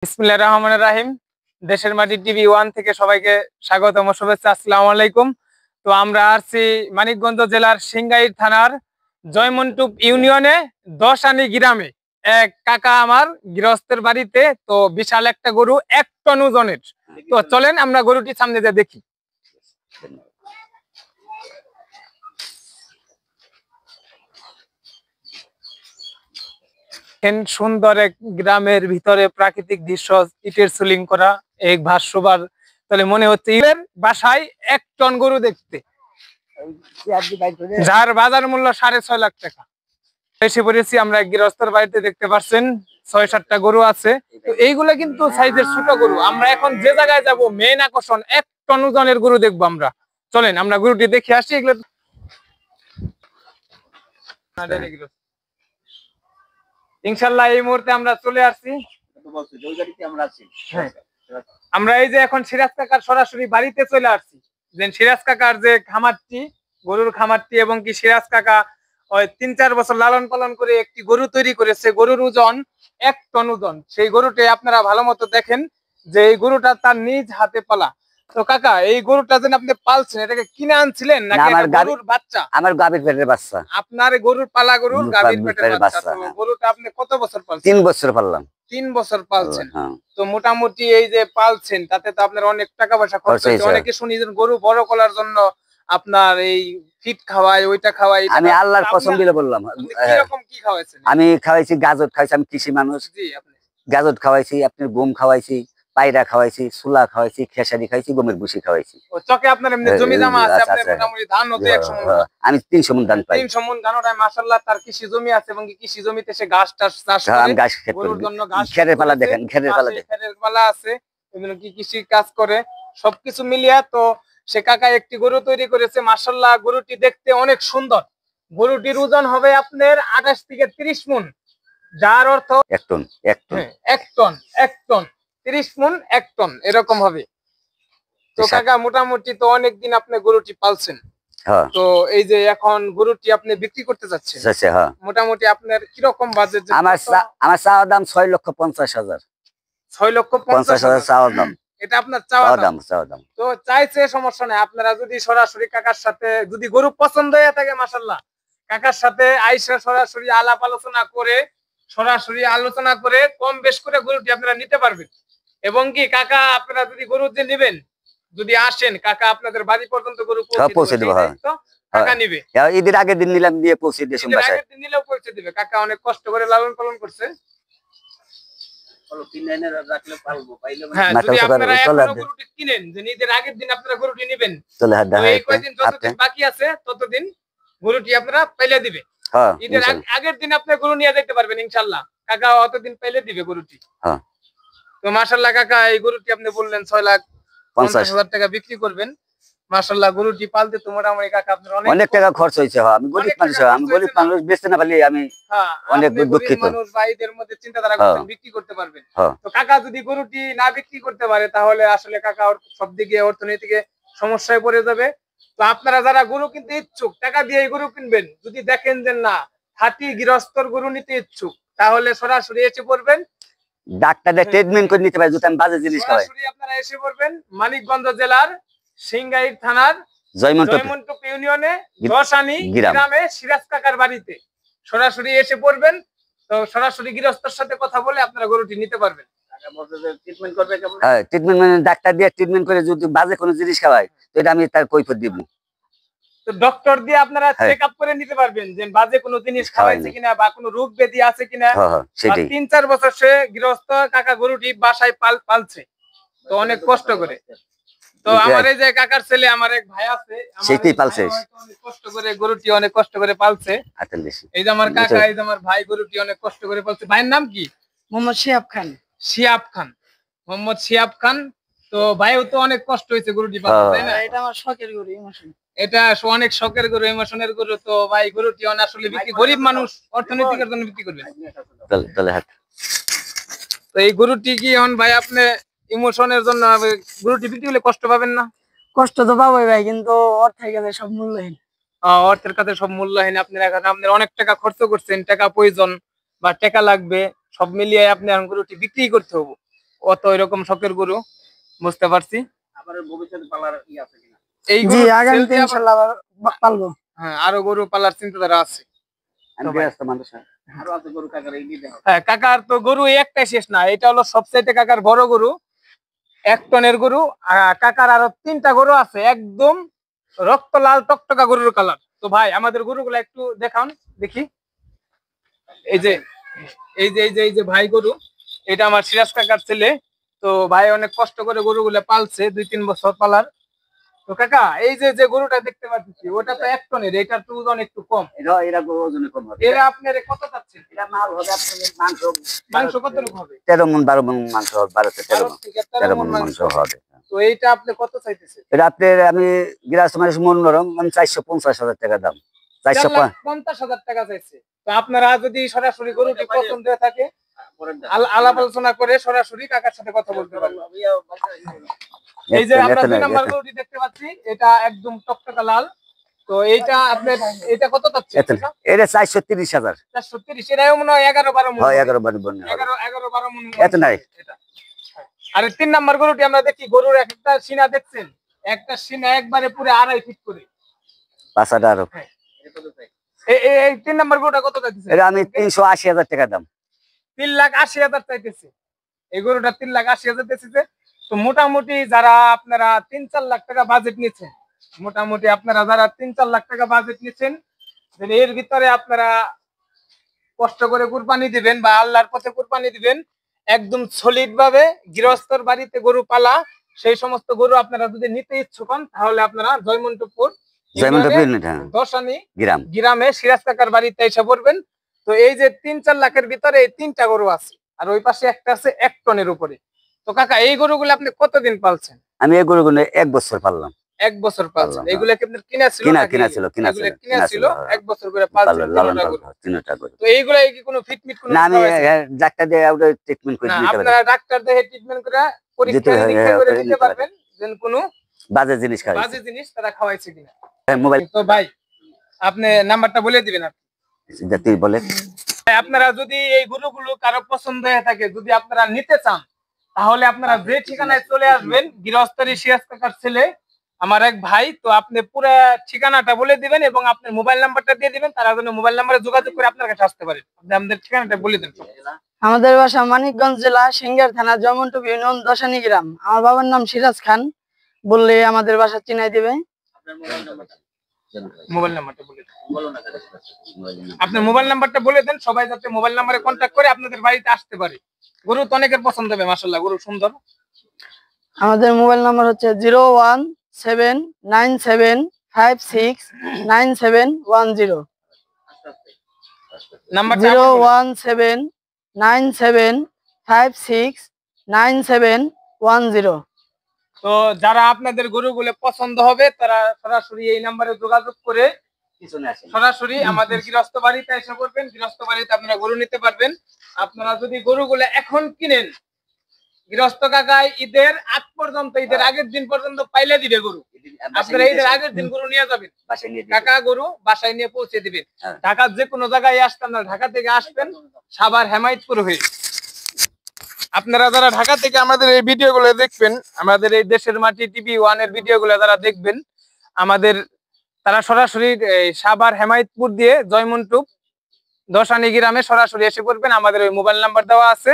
বিসমিল্লাহির রহমানির রহিম। দেশের মাটি টিভি 1 থেকে সবাইকে স্বাগতম ও শুভেচ্ছা। আসসালামু আলাইকুম। তো আমরা আছি মানিকগঞ্জ জেলার সিংগাইর থানার জয়মন্টুপ ইউনিয়নে 10 আনি গ্রামে। এক কাকা আমার গৃহস্থের বাড়িতে, তো বিশাল একটা গরু 1 টন ওজনের। তো চলেন আমরা গরুটি সামনে দিয়ে দেখি। সুন্দর এক গ্রামের ভিতরে প্রাকৃতিক দৃশ্য, ইটের সিলিং করা এক ভাস্যবার, তাহলে মনে হচ্ছে ইটের বাসায় 1 টন গরু দেখতে, যার বাজার মূল্য 6.5 লাখ টাকা। এসে পড়েছি আমরা গৃহস্থর বাড়িতে, দেখতে পাচ্ছেন 6-7টা গরু আছে। তো এইগুলা কিন্তু সাইজের ছোট গরু। আমরা এখন যে জায়গায় যাব, মেইন আকর্ষণ 1 টন ওজনের গরু দেখবো আমরা। চলেন আমরা গরুটি দেখে আসি। এগুলো ইনশাল্লাহ এই মুহূর্তে আমরা চলে আসছি। আমরা এই যে এখন সিরাজ কাকার সরাসরি বাড়িতে চলে আসছি। যে সিরাজ কাকার যে খামারটি, গরুর খামারটি, এবং কি সিরাজ কাকা ওই 3-4 বছর লালন পালন করে একটি গরু তৈরি করেছে। গরুর ওজন 1 টন ওজন। সেই গরুটি আপনারা ভালো মতো দেখেন যে এই গরুটা তার নিজ হাতে পালা। তো কাকা, এই গরুটা যেন আপনি পালছেন, এটাকে কিনে আনছিলেন নাকি গরুর বাচ্চা? আমার গাভীর পেটের বাচ্চা। আপনার গরুর পালা গরুর গাভীর পেটের বাচ্চা। তো গরুটা আপনি কত বছর পালছেন? 3 বছর পাললাম। 3 বছর পালছেন। তো মোটামুটি এই যে পালছেন, তাতে তো আপনার অনেক টাকা পয়সা খরচ হয়েছে। অনেকে শুনি যে গরু বড় করার জন্য আপনার এই ফিট খাওয়ায়, ওইটা খাওয়ায়। আমি আল্লাহর কসম দিয়ে বললাম, কিরকম কি খাওয়াইছেন? আমি খাওয়াইছি গাজর খাইছি, আমি কৃষি মানুষ। জি, আপনি গাজর খাওয়াইছি, আপনার গম খাওয়াইছি, পায়রা খাওয়াইছি, সুলা খাওয়াইছি, খেসারি খাইছি, গমের ভুসি খাওয়াইছি। ও চকে আপনার এমনি জমি জমা আছে, আপনি মোটামুটি ধান হতে 100 মণ। আমি 300 মণ ধান পাই। 300 মণ ধান ওটাই মাশাআল্লাহ। তার কৃষি জমি আছে এবং কৃষি জমিতে সে ঘাস টাস চাষ করে। আমি ঘাস খেত গরুর জন্য ঘাস খেরের পালা দেখেন, খেরের পালা দেখেন, খেরের পালা আছে, এগুলো কি কৃষি কাজ করে। সবকিছু মিলিয়ে তো সে কাকা একটি গরু তৈরি করেছে। মাশাআল্লাহ, গরুটি দেখতে অনেক সুন্দর। গরুটির ওজন হবে আপনার 28 থেকে 30 মণ, যার অর্থ 1 টন 1 টন 1 টন 1 টন 30 মণ 1 টন এরকম হবে। তো কাকা মোটামুটি তো অনেকদিন আপনি গরুটি পালছেন। তো এই যে এখন গরুটি আপনি বিক্রি করতে যাচ্ছেন, মোটামুটি আপনার কিরকম বাজেট? আমার চাওয়া দাম 6,50,000। 6,50,000 চাওয়া দাম। এটা আপনার চাওয়া দাম। তো চাইছে, সমস্যা নাই। আপনারা যদি সরাসরি কাকার সাথে যদি গরু পছন্দ হয়ে থাকে, মাশাআল্লাহ, কাকার সাথে আইসা সরাসরি আলাপ আলোচনা করে, সরাসরি আলোচনা করে কম বেশ করে গরুটি আপনারা নিতে পারবেন। এবং কি কাকা, আপনারা যদি গরু যে নেবেন, যদি আসেন, কাকা আপনাদের বাড়ি পর্যন্ত গরু পৌঁছে দেবে। কাকা নিবে। ঈদের আগের দিন নিলাম, দিয়ে পৌঁছে দিয়ে ঈদের আগের দিন নিলেও পৌঁছে দিবে। কাকা অনেক কষ্ট করে লালন পালন করছে। হ্যাঁ, যদি আপনারা এখনো গরুটি কিনেন, যে ঈদের আগের দিন আপনারা গরুটি নেবেন, এই কয়দিন যতদিন বাকি আছে ততদিন গরুটি আপনারা পাইলে দিবে। ঈদের আগের দিন আপনি গরু নিয়ে যেতে পারবেন ইনশাআল্লাহ। কাকা অতদিন পাইলে দিবে গরুটি। তো মাশাআল্লাহ কাকা, এই গরুটি আপনি বললেন 6,50,000 টাকা বিক্রি করবেন। মাশাআল্লাহ, গরুটি পালতে তো মোটামুটি কাকা আপনার অনেক টাকা খরচ হয়েছে। আমি গরিব মানুষ, আমি গরিব মানুষ, বেচতে না পারলে আমি অনেক দুঃখিত। মানুষ ভাইদের মধ্যে চিন্তাধারা করছেন বিক্রি করতে পারবেন। তো কাকা যদি গরুটি না বিক্রি করতে পারে, তাহলে আসলে কাকা সব দিকে অর্থনৈতিক সমস্যায় পড়ে যাবে। তো আপনারা যারা গরু কিনতে ইচ্ছুক, টাকা দিয়ে গরু কিনবেন, যদি দেখেন যে না হাতি গৃহস্থর গরু নিতে ইচ্ছুক, তাহলে সরাসরি এসে পড়বেন। ডাক্তারদের ট্রিটমেন্ট করে নিতে পারে, যদি আমি বাজে জিনিস খাই। সরাসরি আপনারা এসে পড়বেন মানিকগঞ্জ জেলার সিংগাইর থানার জয়মন্টুপ ইউনিয়নে 10 আনি গ্রামে সিরাজ কাকার বাড়িতে সরাসরি এসে পড়বেন। তো সরাসরি গৃহস্থর সাথে কথা বলে আপনারা গরুটি নিতে পারবেন। ট্রিটমেন্ট করবে কেমন? হ্যাঁ, ট্রিটমেন্ট মানে ডাক্তার দিয়ে ট্রিটমেন্ট করে, যদি বাজে কোনো জিনিস খাওয়ায় তো এটা আমি তার কৈফিয়ত দিব। তো ডক্টর দিয়ে আপনারা চেকআপ করে নিতে পারবেন যে বাজে কোনো জিনিস খাওয়াইছে কিনা বা কোনো রোগ ব্যাধি আছে কিনা। 3-4 বছর সে গৃহস্থ কাকা গরুটি বাসায় পালছে, তো অনেক কষ্ট করে। তো আমার এই যে কাকার ছেলে, আমার এক ভাই আছে, সেটাই পালছে, অনেক কষ্ট করে গরুটি অনেক কষ্ট করে পালছে। এই যে আমার কাকা, এই যে আমার ভাই গরুটি অনেক কষ্ট করে পালছে। ভাইয়ের নাম কি? মোহাম্মদ শিহাব খান। শিহাব খান, মোহাম্মদ শিহাব খান। তো ভাইও তো অনেক কষ্ট হয়েছে গরুটি পালতে, তাই না? এটা আমার শখের গরু, ইমোশন। এটা অনেক শখের গরু, ইমোশনের গরু। তো ভাই গরুটি আসলে বিক্রি, গরিব মানুষ অর্থনৈতিকের জন্য বিক্রি করবেন। তো এই গরুটি কি ভাই আপনি ইমোশনের জন্য গরুটি বিক্রি হলে কষ্ট পাবেন না? কষ্ট তো পাবোই ভাই, কিন্তু অর্থের কাছে সব মূল্যহীন। অর্থের কাছে সব মূল্যহীন। আপনার অনেক টাকা খরচ করছেন, টাকা প্রয়োজন বা টাকা লাগবে, সব মিলিয়ে আপনি গরুটি বিক্রি করতে হবে। অত এরকম শখের গরু, বুঝতে পারছি। আবার ভবিষ্যতে পালার ই আছে কিনা? এই জি আগামীতে ইনশাআল্লাহ আবার পালবো। হ্যাঁ, আরো গরু পালার চিন্তাধারা আছে। হ্যাঁ কাকার তো গরু একটাই শেষ না, এটা হলো সবচাইতে কাকার বড় গরু, 1 টনের গরু। কাকার আরো 3টা গরু আছে একদম রক্ত লাল টকটকা গরুর কালার। তো ভাই আমাদের গরুগুলো একটু দেখান দেখি। এই যে ভাই গরু, এটা আমার সিরাজ কাকার ছেলে। তো ভাই অনেক কষ্ট করে গরুগুলো পালছে, 2-3 বছর পালার। তো কাকা এই যে গরুটা দেখতে পাচ্ছি ওটা তো 1 টনের, এটার তো ওজন একটু কম। এরা গরু ওজনে কম হবে। এরা আপনার কত চাচ্ছেন? এটা মাল হবে আপনার মাংস কত রকম হবে? 13 মণ 12 মণ মাংস হবে, 12 থেকে 13 মণ মাংস হবে। তো এইটা আপনি কত চাইতেছেন? এটা আপনার আমি গ্রাস মানে মন নরম 450,000 টাকা দাম। 450,000 টাকা চাইছে। তো আপনারা যদি সরাসরি গরুটি পছন্দ হয়ে থাকে আলাপ আলোচনা করে সরাসরি কাকার সাথে কথা বলতে পারবেন। এই যে আমরা 2 নাম্বার গরুটি দেখতে পাচ্ছি, এটা একদম টকটকা লাল। তো এইটা আপনার এটা কত চাচ্ছেন? এটা 430,000। 430, এটাও মনে হয় 11-12 মণ। হয় 11-12 মণ। 11-12 মণ এত নাই। আর 3 নাম্বার গরুটি আমরা দেখি, গরুর একটা সিনা দেখছেন, একটা সিনা একবারে পুরো 2.5 ফিট করে। পাঁচটা আরো। এই 3 নাম্বার গরুটা কত চাইতেছে? এটা আমি 380,000 টাকা দাম। 3,80,000 চাইতেছে। এই গরুটা 3,80,000 চাইতেছে। তো মোটামুটি যারা আপনারা 3-4 লাখ টাকা বাজেট নিচ্ছেন, মোটামুটি আপনারা যারা 3-4 লাখ টাকা বাজেট নিচ্ছেন, এর ভিতরে আপনারা কষ্ট করে কুরবানি দিবেন বা আল্লাহর পথে কুরবানি দিবেন, একদম সলিড ভাবে গৃহস্থর বাড়িতে গরু পালা, সেই সমস্ত গরু আপনারা যদি নিতে ইচ্ছুক হন তাহলে আপনারা জয়মন্তপুর দশানি গ্রামে সিরাজ কাকার বাড়িতে এসে পড়বেন। তো এই যে 3-4 লাখের ভিতরে এই 3টা গরু আছে, আর ওই পাশে একটা আছে 1 টনের উপরে। তো কাকা এই গরুগুলো আপনি কতদিন পালছেন? আমি এই গরুগুলো 1 বছর পাললাম। 1 বছর পালছেন। এগুলো কি আপনার কিনা ছিল? কিনা ছিল 1 বছর করে পালছেন তিনটা গরু। তো এইগুলা কি কোনো ফিটমিট কোনো না? আমি ডাক্তার দিয়ে আউট ট্রিটমেন্ট করে দিতে পারি। আপনারা ডাক্তার দিয়ে ট্রিটমেন্ট করে পরীক্ষা নিরীক্ষা করে দিতে পারবেন যেন কোনো বাজে জিনিস তারা খাওয়াইছে কিনা। মোবাইল তো ভাই আপনি নাম্বারটা বলে দিবেন। আপনি তুই বলে আপনারা যদি এই গরুগুলো কারো পছন্দ হয়ে থাকে, যদি আপনারা নিতে চান, তাহলে আপনারা যে ঠিকানায় চলে আসবেন, গৃহস্থরী সিরাজ কাকার ছেলে আমার এক ভাই। তো আপনি পুরো ঠিকানাটা বলে দিবেন এবং আপনার মোবাইল নাম্বারটা দিয়ে দিবেন, তারা যেন মোবাইল নাম্বারে যোগাযোগ করে আপনার কাছে আসতে পারে। আপনি আমাদের ঠিকানাটা বলে দেন। আমাদের বাসা মানিকগঞ্জ জেলা সিঙ্গার থানা জয়মন্তপুর ইউনিয়ন দশানি গ্রাম। আমার বাবার নাম সিরাজ খান, বললে আমাদের বাসা চিনাই দিবে। মোবাইল নাম্বারটা বলে দেন। আপনার মোবাইল নাম্বারটা বলে দেন, সবাই যাতে মোবাইল নাম্বারে কন্ট্যাক্ট করে আপনাদের বাড়িতে আসতে পারে। গরু তো অনেকের পছন্দ হবে, মাশাআল্লাহ গরু সুন্দর। আমাদের মোবাইল নাম্বার হচ্ছে 01797569710 নাম্বার 01797569710। তো যারা আপনাদের গরুগুলো পছন্দ হবে তারা সরাসরি এই নাম্বারে যোগাযোগ করে সরাসরি আমাদের গৃহস্থ বাড়িতে এসে পড়বেন। গৃহস্থ বাড়িতে আপনারা গরু নিতে পারবেন। আপনারা যদি গরুগুলো এখন কিনেন, গৃহস্থ কাকায় ঈদের আগ পর্যন্ত, ঈদের আগের দিন পর্যন্ত পাইলে দিবে গরু। আপনারা ঈদের আগের দিন গরু নিয়ে যাবেন, কাকা গরু বাসায় নিয়ে পৌঁছে দিবেন। ঢাকার যে কোনো জায়গায় আসতেন না, ঢাকা থেকে আসবেন সাভার হেমায়েতপুর হয়ে। আপনারা যারা ঢাকা থেকে আমাদের এই ভিডিওগুলো দেখবেন, আমাদের এই দেশের মাটি টিভি 1 এর ভিডিওগুলো যারা দেখবেন, আমাদের তারা সরাসরি সাভার হেমায়েতপুর দিয়ে জয়মন্তপুর দশানি গ্রামে সরাসরি এসে পড়বেন। আমাদের ওই মোবাইল নাম্বার দেওয়া আছে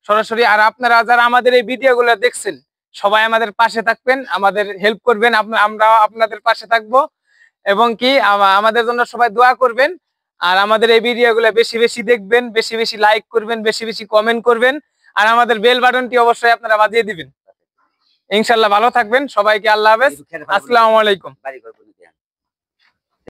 সরাসরি। আর আপনারা যারা আমাদের এই ভিডিওগুলো দেখছেন সবাই আমাদের পাশে থাকবেন, আমাদের হেল্প করবেন, আমরা আপনাদের পাশে থাকবো এবং কি আমাদের জন্য সবাই দোয়া করবেন। আর আমাদের এই ভিডিওগুলো বেশি বেশি দেখবেন, বেশি বেশি লাইক করবেন, বেশি বেশি কমেন্ট করবেন, আর আমাদের বেল বাটনটি অবশ্যই আপনারা বাজিয়ে দিবেন। ইনশাআল্লাহ ভালো থাকবেন, সবাইকে আল্লাহ হাফেজ, আসসালামু আলাইকুম।